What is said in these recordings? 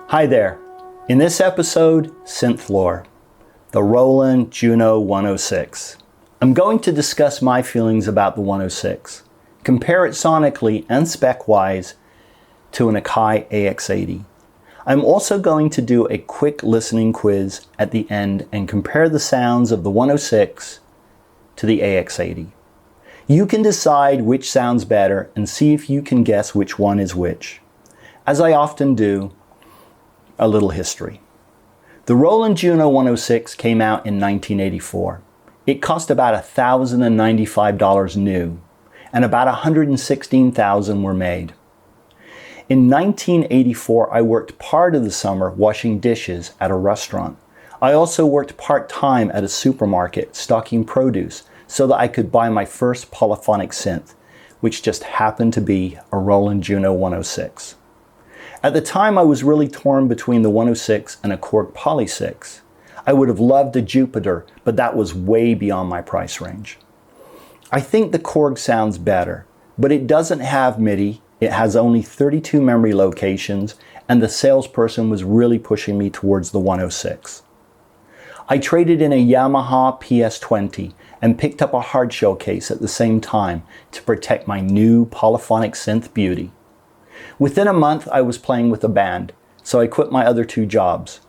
Hi there. In this episode, synth lore, the Roland Juno-106. I'm going to discuss my feelings about the 106, compare it sonically and spec-wise to an Akai AX80. I'm also going to do a quick listening quiz at the end and compare the sounds of the 106 to the AX80. You can decide which sounds better and see if you can guess which one is which. As I often do, a little history. The Roland Juno-106 came out in 1984. It cost about $1,095 new, and about 116,000 were made. In 1984, I worked part of the summer washing dishes at a restaurant. I also worked part-time at a supermarket stocking produce so that I could buy my first polyphonic synth, which just happened to be a Roland Juno-106. At the time, I was really torn between the 106 and a Korg Poly 6. I would have loved a Jupiter, but that was way beyond my price range. I think the Korg sounds better, but it doesn't have MIDI, it has only 32 memory locations, and the salesperson was really pushing me towards the 106. I traded in a Yamaha PS20 and picked up a hardshell case at the same time to protect my new polyphonic synth beauty. Within a month, I was playing with a band, so I quit my other two jobs.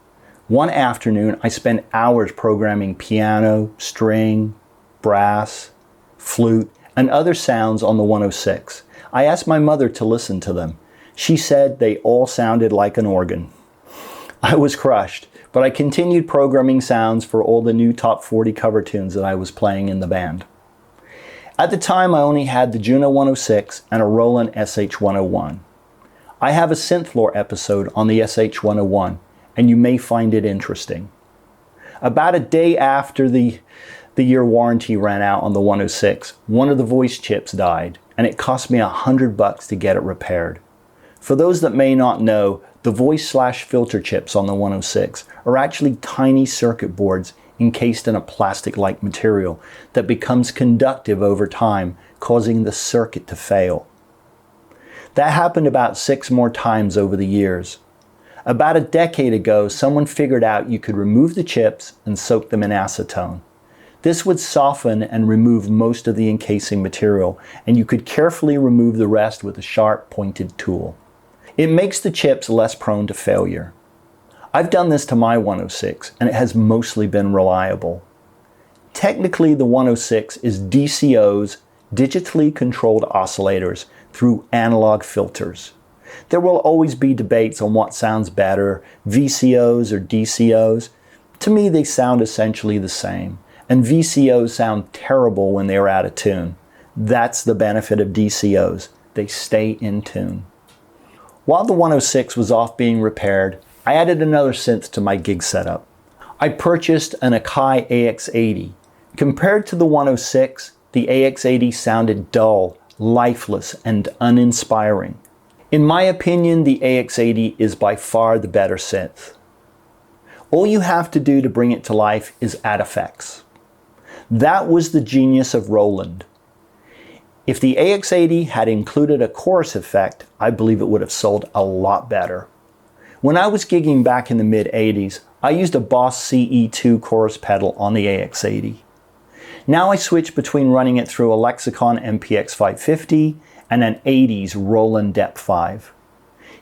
One afternoon, I spent hours programming piano, string, brass, flute, and other sounds on the 106. I asked my mother to listen to them. She said they all sounded like an organ. I was crushed, but I continued programming sounds for all the new top 40 cover tunes that I was playing in the band. At the time, I only had the Juno 106 and a Roland SH-101. I have a synth lore episode on the SH-101, and you may find it interesting. About a day after the year warranty ran out on the 106, one of the voice chips died, and it cost me $100 to get it repaired. For those that may not know, the voice/filter chips on the 106 are actually tiny circuit boards encased in a plastic-like material that becomes conductive over time, causing the circuit to fail. That happened about 6 more times over the years. About a decade ago, someone figured out you could remove the chips and soak them in acetone. This would soften and remove most of the encasing material, and you could carefully remove the rest with a sharp, pointed tool. It makes the chips less prone to failure. I've done this to my 106, and it has mostly been reliable. Technically, the 106 is DCOs, digitally controlled oscillators, through analog filters. There will always be debates on what sounds better, VCOs or DCOs. To me, they sound essentially the same, and VCOs sound terrible when they are out of tune. That's the benefit of DCOs. They stay in tune. While the 106 was off being repaired, I added another synth to my gig setup. I purchased an Akai AX80. Compared to the 106, the AX80 sounded dull, lifeless, and uninspiring. In my opinion, the AX80 is by far the better synth. All you have to do to bring it to life is add effects. That was the genius of Roland. If the AX80 had included a chorus effect, I believe it would have sold a lot better. When I was gigging back in the mid-80s, I used a Boss CE2 chorus pedal on the AX80. Now I switch between running it through a Lexicon MPX 550 and an 80s Roland Dep 5.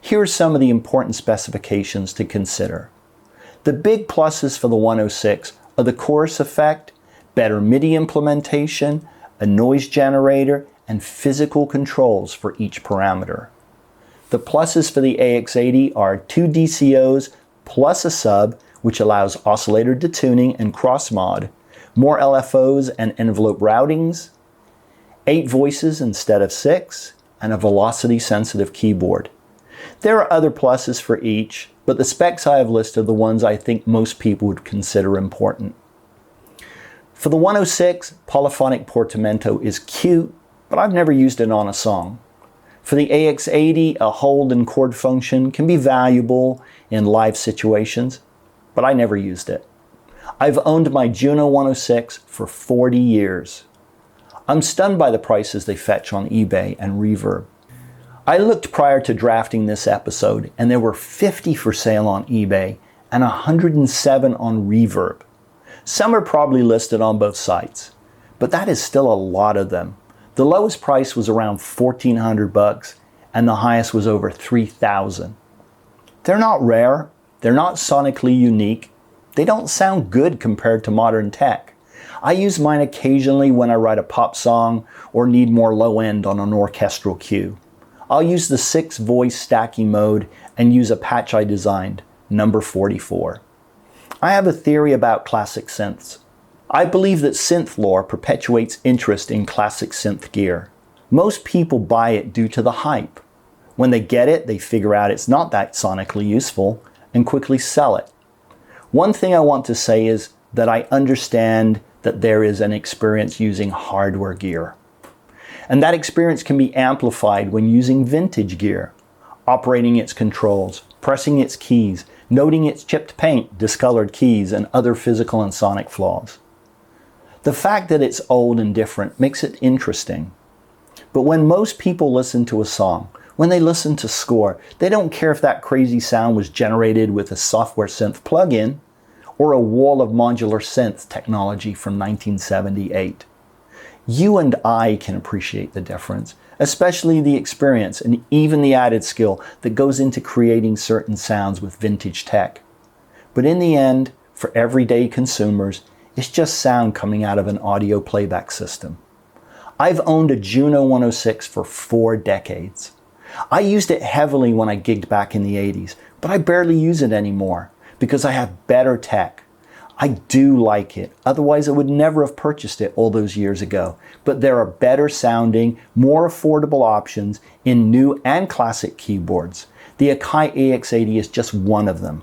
Here are some of the important specifications to consider. The big pluses for the 106 are the chorus effect, better MIDI implementation, a noise generator, and physical controls for each parameter. The pluses for the AX80 are 2 DCOs plus a sub, which allows oscillator detuning and cross-mod, more LFOs and envelope routings, 8 voices instead of 6, and a velocity-sensitive keyboard. There are other pluses for each, but the specs I have listed are the ones I think most people would consider important. For the 106, polyphonic portamento is cute, but I've never used it on a song. For the AX80, a hold and chord function can be valuable in live situations, but I never used it. I've owned my Juno 106 for 40 years. I'm stunned by the prices they fetch on eBay and Reverb. I looked prior to drafting this episode, and there were 50 for sale on eBay and 107 on Reverb. Some are probably listed on both sites, but that is still a lot of them. The lowest price was around $1,400 and the highest was over $3,000. They're not rare, they're not sonically unique, they don't sound good compared to modern tech. I use mine occasionally when I write a pop song or need more low end on an orchestral cue. I'll use the 6-voice stacking mode and use a patch I designed, number 44. I have a theory about classic synths. I believe that synth lore perpetuates interest in classic synth gear. Most people buy it due to the hype. When they get it, they figure out it's not that sonically useful and quickly sell it. One thing I want to say is that I understand that there is an experience using hardware gear. And that experience can be amplified when using vintage gear, operating its controls, pressing its keys, noting its chipped paint, discolored keys, and other physical and sonic flaws. The fact that it's old and different makes it interesting. But when most people listen to a song, when they listen to score, they don't care if that crazy sound was generated with a software synth plugin or a wall of modular synth technology from 1978. You and I can appreciate the difference, especially the experience and even the added skill that goes into creating certain sounds with vintage tech. But in the end, for everyday consumers, it's just sound coming out of an audio playback system. I've owned a Juno-106 for 4 decades. I used it heavily when I gigged back in the 80s, but I barely use it anymore because I have better tech. I do like it, otherwise I would never have purchased it all those years ago. But there are better sounding, more affordable options in new and classic keyboards. The Akai AX80 is just one of them.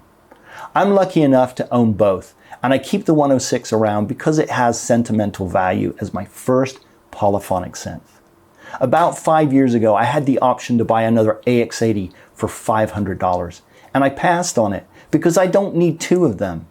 I'm lucky enough to own both, and I keep the 106 around because it has sentimental value as my first polyphonic synth. About 5 years ago, I had the option to buy another AX80 for $500, and I passed on it because I don't need 2 of them.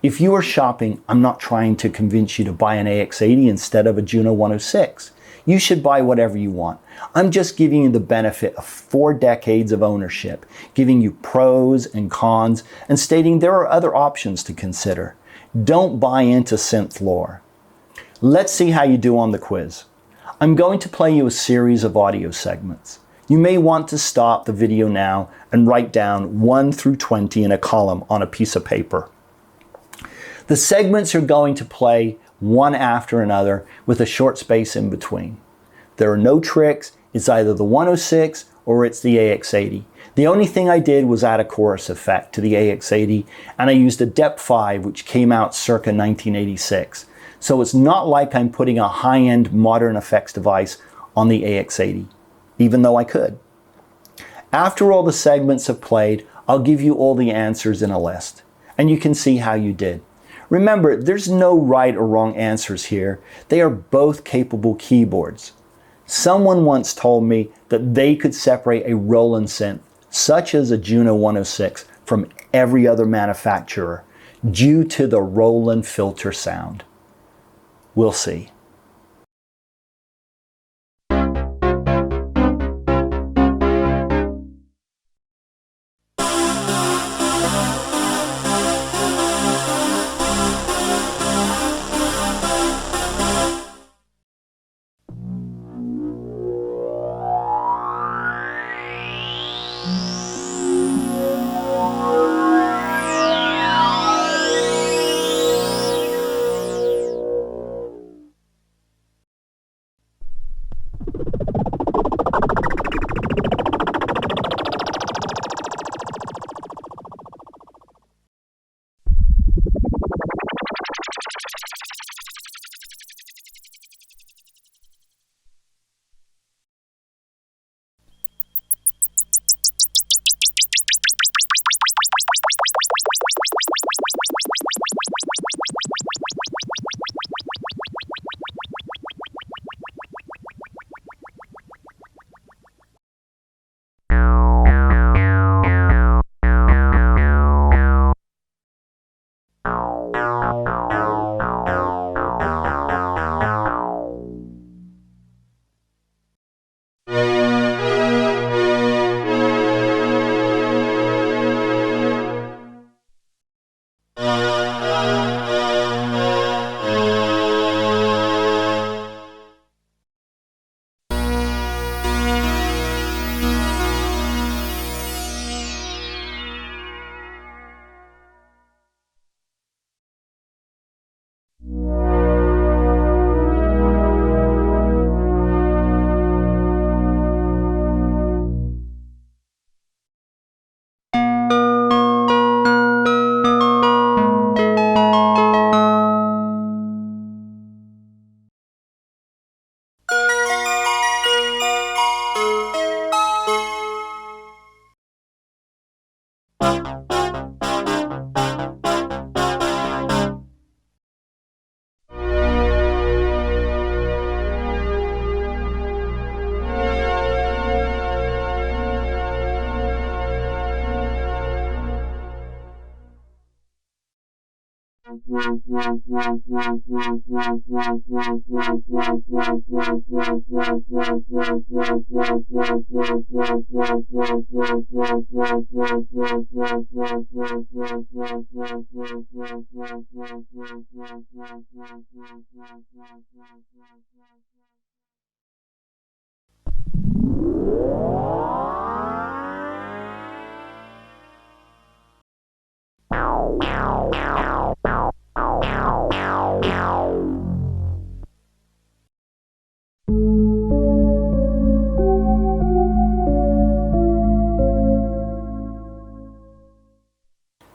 If you are shopping, I'm not trying to convince you to buy an AX80 instead of a Juno-106. You should buy whatever you want. I'm just giving you the benefit of 4 decades of ownership, giving you pros and cons, and stating there are other options to consider. Don't buy into synth lore. Let's see how you do on the quiz. I'm going to play you a series of audio segments. You may want to stop the video now and write down 1 through 20 in a column on a piece of paper. The segments are going to play one after another with a short space in between. There are no tricks. It's either the 106 or it's the AX80. The only thing I did was add a chorus effect to the AX80, and I used a Dep 5 which came out circa 1986. So it's not like I'm putting a high-end modern effects device on the AX80, even though I could. After all the segments have played, I'll give you all the answers in a list, and you can see how you did. Remember, there's no right or wrong answers here. They are both capable keyboards. Someone once told me that they could separate a Roland synth, such as a Juno-106, from every other manufacturer due to the Roland filter sound. We'll see.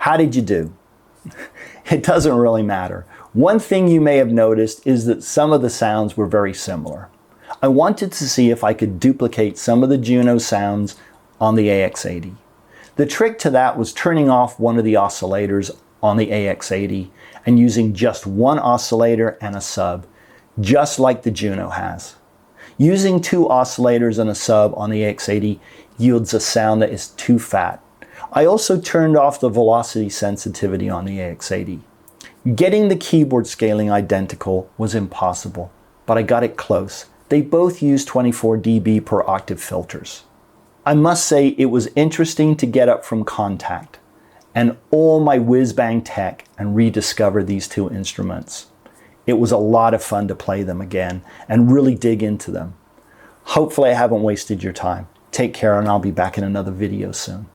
How did you do? It doesn't really matter. One thing you may have noticed is that some of the sounds were very similar. I wanted to see if I could duplicate some of the Juno sounds on the AX80. The trick to that was turning off one of the oscillators on the AX80 and using just one oscillator and a sub, just like the Juno has. Using two oscillators and a sub on the AX80 yields a sound that is too fat. I also turned off the velocity sensitivity on the AX80. Getting the keyboard scaling identical was impossible, but I got it close. They both use 24 dB per octave filters. I must say it was interesting to get up from Contact and all my whiz-bang tech and rediscover these two instruments. It was a lot of fun to play them again and really dig into them. Hopefully I haven't wasted your time. Take care, and I'll be back in another video soon.